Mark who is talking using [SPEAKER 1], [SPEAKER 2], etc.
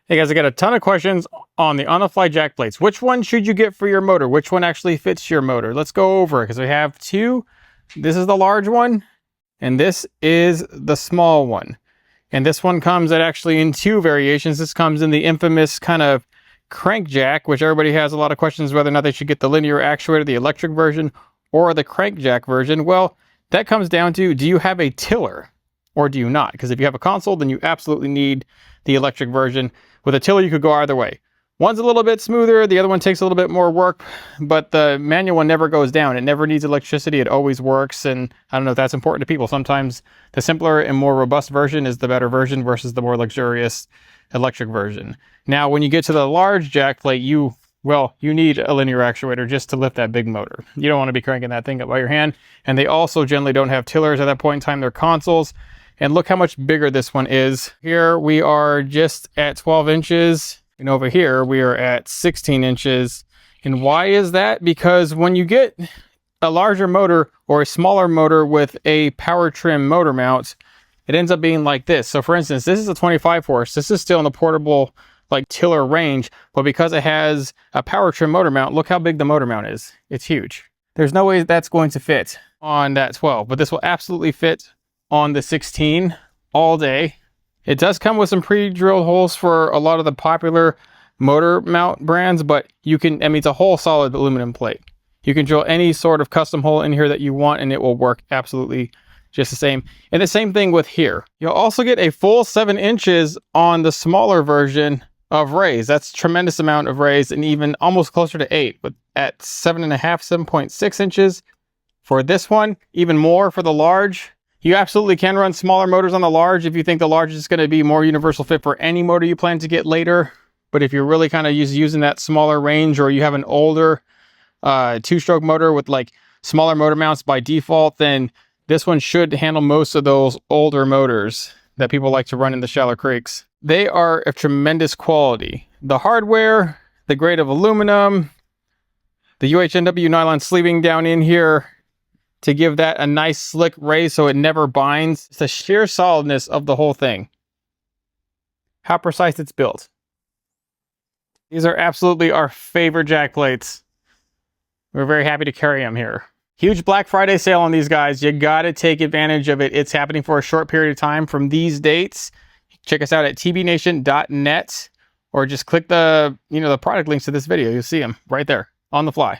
[SPEAKER 1] Hey guys, I got a ton of questions on the on-the-fly jack plates. Which one should you get for your motor? Which one actually fits your motor? Let's go over it because we have two. This is the large one and this is the small one. And this one comes actually in two variations. This comes in the infamous kind of crank jack, which everybody has a lot of questions whether or not they should get the linear actuator, the electric version, or the crank jack version. Well, that comes down to, do you have a tiller or do you not? Because if you have a console, then you absolutely need the electric version. With a tiller, you could go either way. One's a little bit smoother, the other one takes a little bit more work, but the manual one never goes down. It never needs electricity, it always works, and I don't know if that's important to people. Sometimes the simpler and more robust version is the better version versus the more luxurious electric version. Now, when you get to the large jack plate, you need a linear actuator just to lift that big motor. You don't want to be cranking that thing up by your hand, and they also generally don't have tillers at that point in time. They're consoles. And look how much bigger this one is. Here we are just at 12 inches. And over here we are at 16 inches. And why is that? Because when you get a larger motor or a smaller motor with a power trim motor mount, it ends up being like this. So for instance, this is a 25 horse. This is still in the portable like tiller range, but because it has a power trim motor mount, look how big the motor mount is. It's huge. There's no way that's going to fit on that 12, but this will absolutely fit on the 16 all day. It does come with some pre-drilled holes for a lot of the popular motor mount brands, but you can, I mean, it's a whole solid aluminum plate. You can drill any sort of custom hole in here that you want and it will work absolutely just the same. And the same thing with here. You'll also get a full 7 inches on the smaller version of raise. That's a tremendous amount of raise, and even almost closer to 8, but at 7.5, 7.6 inches for this one, even more for the large. You absolutely can run smaller motors on the large if you think the large is going to be more universal fit for any motor you plan to get later. But if you're really kind of using that smaller range, or you have an older two-stroke motor with like smaller motor mounts by default, then this one should handle most of those older motors that people like to run in the shallow creeks. They are of tremendous quality. The hardware, the grade of aluminum, the UHNW nylon sleeving down in here to give that a nice slick raise so it never binds. It's the sheer solidness of the whole thing. How precise it's built. These are absolutely our favorite jack plates. We're very happy to carry them here. Huge Black Friday sale on these guys. You gotta take advantage of it. It's happening for a short period of time from these dates. Check us out at tbnation.net or just click the product links to this video. You'll see them right there on the fly.